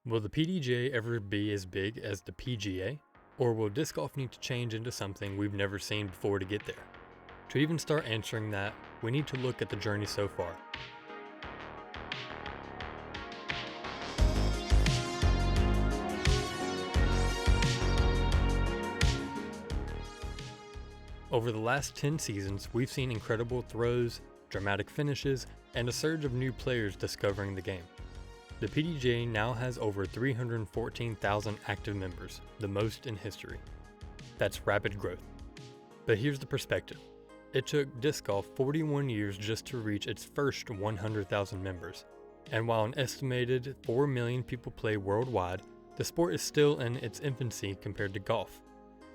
Will the PDGA ever be as big as the PGA? Or will disc golf need to change into something we've never seen before to get there? To even start answering that, we need to look at the journey so far. Over the last 10 seasons, we've seen incredible throws, dramatic finishes, and a surge of new players discovering the game. The PDGA now has over 314,000 active members, the most in history. That's rapid growth. But here's the perspective. It took disc golf 41 years just to reach its first 100,000 members. And while an estimated 4 million people play worldwide, the sport is still in its infancy compared to golf.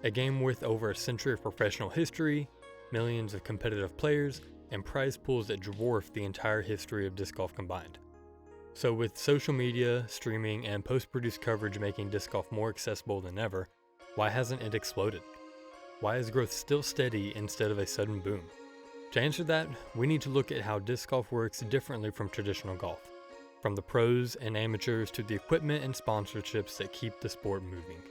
A game with over a century of professional history, millions of competitive players, and prize pools that dwarf the entire history of disc golf combined. So with social media, streaming, and post-produced coverage making disc golf more accessible than ever, why hasn't it exploded? Why is growth still steady instead of a sudden boom? To answer that, we need to look at how disc golf works differently from traditional golf, from the pros and amateurs to the equipment and sponsorships that keep the sport moving.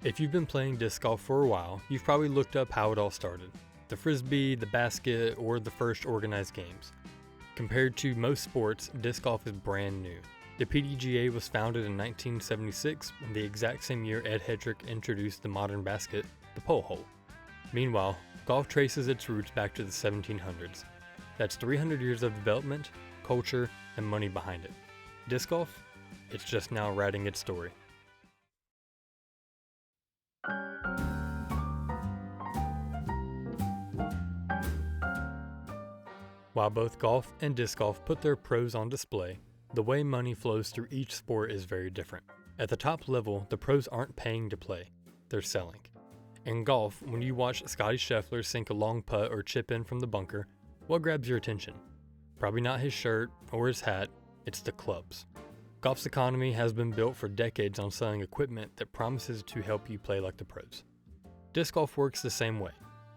If you've been playing disc golf for a while, you've probably looked up how it all started. The frisbee, the basket, or the first organized games. Compared to most sports, disc golf is brand new. The PDGA was founded in 1976, the exact same year Ed Hedrick introduced the modern basket, the pole hole. Meanwhile, golf traces its roots back to the 1700s. That's 300 years of development, culture, and money behind it. Disc golf? It's just now writing its story. While both golf and disc golf put their pros on display, the way money flows through each sport is very different. At the top level, the pros aren't paying to play, they're selling. In golf, when you watch Scotty Scheffler sink a long putt or chip in from the bunker, what grabs your attention? Probably not his shirt or his hat, it's the clubs. Golf's economy has been built for decades on selling equipment that promises to help you play like the pros. Disc golf works the same way.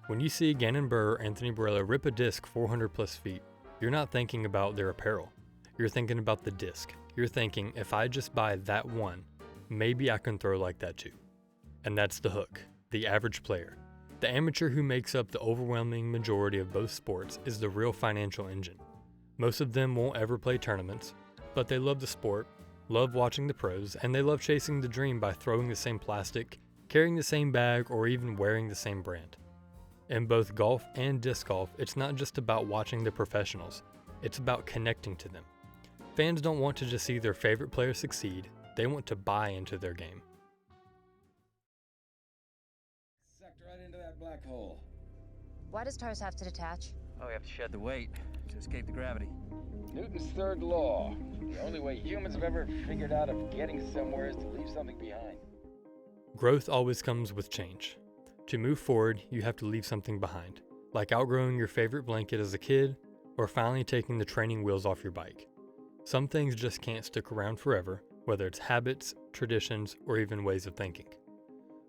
When you see Gannon Buhr or Anthony Barela rip a disc 400 plus feet, you're not thinking about their apparel. You're thinking about the disc. You're thinking, if I just buy that one, maybe I can throw like that too. And that's the hook, the average player. The amateur who makes up the overwhelming majority of both sports is the real financial engine. Most of them won't ever play tournaments, but they love the sport, love watching the pros, and they love chasing the dream by throwing the same plastic, carrying the same bag, or even wearing the same brand. In both golf and disc golf, it's not just about watching the professionals, it's about connecting to them. Fans don't want to just see their favorite player succeed, they want to buy into their game. Sucked right into that black hole. Why does tires have to detach? Oh, we have to shed the weight to escape the gravity. Newton's third law. The only way humans have ever figured out of getting somewhere is to leave something behind. Growth always comes with change. To move forward, you have to leave something behind, like outgrowing your favorite blanket as a kid, or finally taking the training wheels off your bike. Some things just can't stick around forever, whether it's habits, traditions, or even ways of thinking.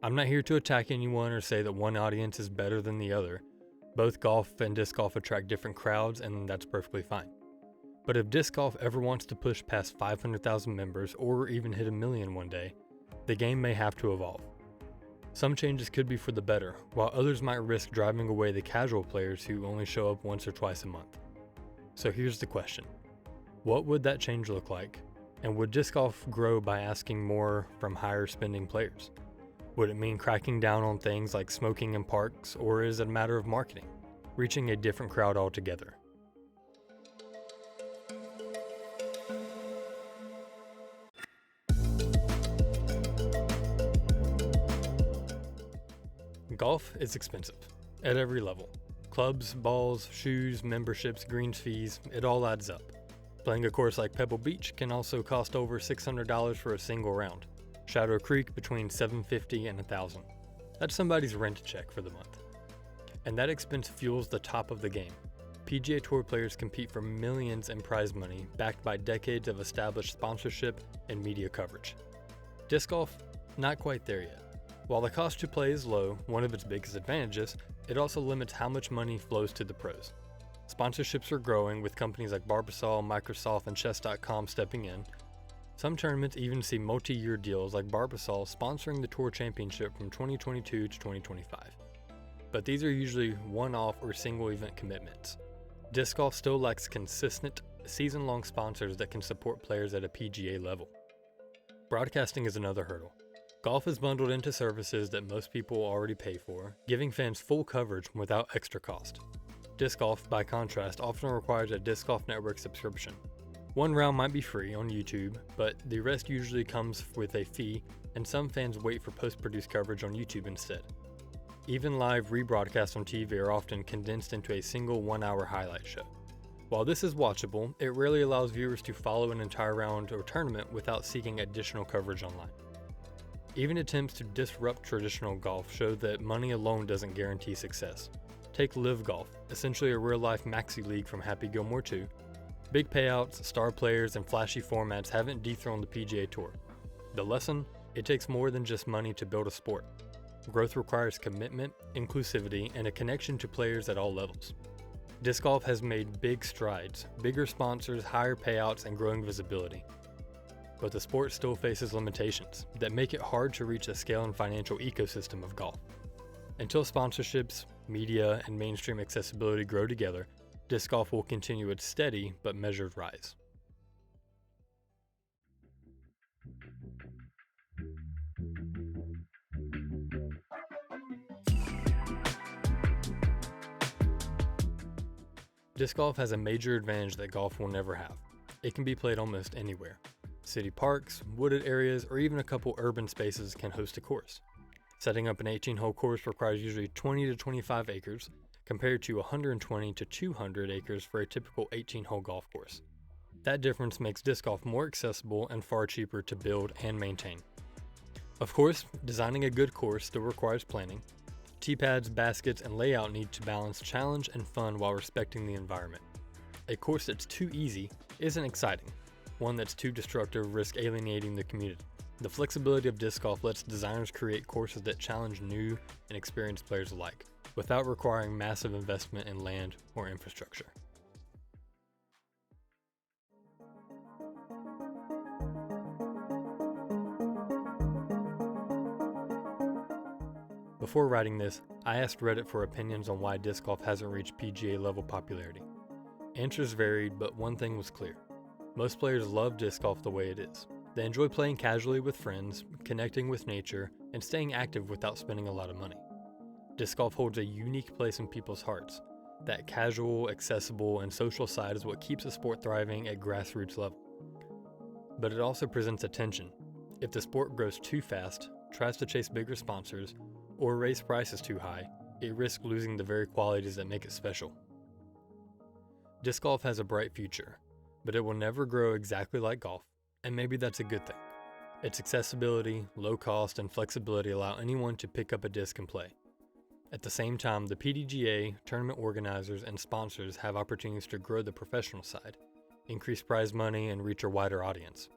I'm not here to attack anyone or say that one audience is better than the other. Both golf and disc golf attract different crowds, and that's perfectly fine. But if disc golf ever wants to push past 500,000 members or even hit 1 million one day, the game may have to evolve. Some changes could be for the better, while others might risk driving away the casual players who only show up once or twice a month. So here's the question. What would that change look like? And would disc golf grow by asking more from higher spending players? Would it mean cracking down on things like smoking in parks, or is it a matter of marketing, reaching a different crowd altogether? Golf is expensive, at every level. Clubs, balls, shoes, memberships, greens fees, it all adds up. Playing a course like Pebble Beach can also cost over $600 for a single round. Shadow Creek between $750 and $1,000. That's somebody's rent check for the month. And that expense fuels the top of the game. PGA Tour players compete for millions in prize money, backed by decades of established sponsorship and media coverage. Disc golf, not quite there yet. While the cost to play is low, one of its biggest advantages, it also limits how much money flows to the pros. Sponsorships are growing, with companies like Barbasol, Microsoft, and Chess.com stepping in. Some tournaments even see multi-year deals, like Barbasol sponsoring the Tour Championship from 2022 to 2025. But these are usually one-off or single event commitments. Disc golf still lacks consistent, season-long sponsors that can support players at a PGA level. Broadcasting is another hurdle. Golf is bundled into services that most people already pay for, giving fans full coverage without extra cost. Disc golf, by contrast, often requires a Disc Golf Network subscription. One round might be free on YouTube, but the rest usually comes with a fee, and some fans wait for post-produced coverage on YouTube instead. Even live rebroadcasts on TV are often condensed into a single 1-hour highlight show. While this is watchable, it rarely allows viewers to follow an entire round or tournament without seeking additional coverage online. Even attempts to disrupt traditional golf show that money alone doesn't guarantee success. Take Live Golf, essentially a real-life maxi league from Happy Gilmore 2. Big payouts, star players, and flashy formats haven't dethroned the PGA Tour. The lesson? It takes more than just money to build a sport. Growth requires commitment, inclusivity, and a connection to players at all levels. Disc golf has made big strides, bigger sponsors, higher payouts, and growing visibility. But the sport still faces limitations that make it hard to reach the scale and financial ecosystem of golf. Until sponsorships, media, and mainstream accessibility grow together, disc golf will continue its steady but measured rise. Disc golf has a major advantage that golf will never have. It can be played almost anywhere. City parks, wooded areas, or even a couple urban spaces can host a course. Setting up an 18-hole course requires usually 20 to 25 acres, compared to 120 to 200 acres for a typical 18-hole golf course. That difference makes disc golf more accessible and far cheaper to build and maintain. Of course, designing a good course still requires planning. Tee pads, baskets, and layout need to balance challenge and fun while respecting the environment. A course that's too easy isn't exciting. One that's too destructive risks alienating the community. The flexibility of disc golf lets designers create courses that challenge new and experienced players alike, without requiring massive investment in land or infrastructure. Before writing this, I asked Reddit for opinions on why disc golf hasn't reached PGA level popularity. Answers varied, but one thing was clear. Most players love disc golf the way it is. They enjoy playing casually with friends, connecting with nature, and staying active without spending a lot of money. Disc golf holds a unique place in people's hearts. That casual, accessible, and social side is what keeps the sport thriving at grassroots level. But it also presents a tension. If the sport grows too fast, tries to chase bigger sponsors, or raise prices too high, it risks losing the very qualities that make it special. Disc golf has a bright future, but it will never grow exactly like golf, and maybe that's a good thing. Its accessibility, low cost, and flexibility allow anyone to pick up a disc and play. At the same time, the PDGA, tournament organizers, and sponsors have opportunities to grow the professional side, increase prize money, and reach a wider audience.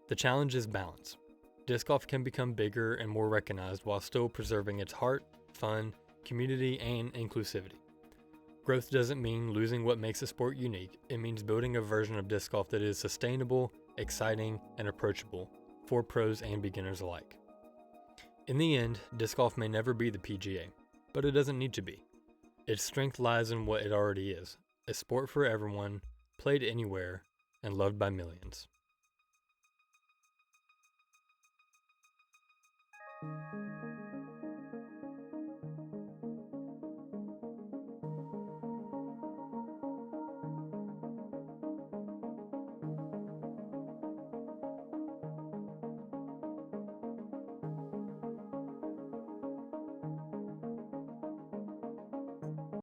The challenge is balance. Disc golf can become bigger and more recognized while still preserving its heart, fun, community, and inclusivity. Growth doesn't mean losing what makes the sport unique. It means building a version of disc golf that is sustainable, exciting, and approachable for pros and beginners alike. In the end, disc golf may never be the PGA, but it doesn't need to be. Its strength lies in what it already is, a sport for everyone, played anywhere, and loved by millions.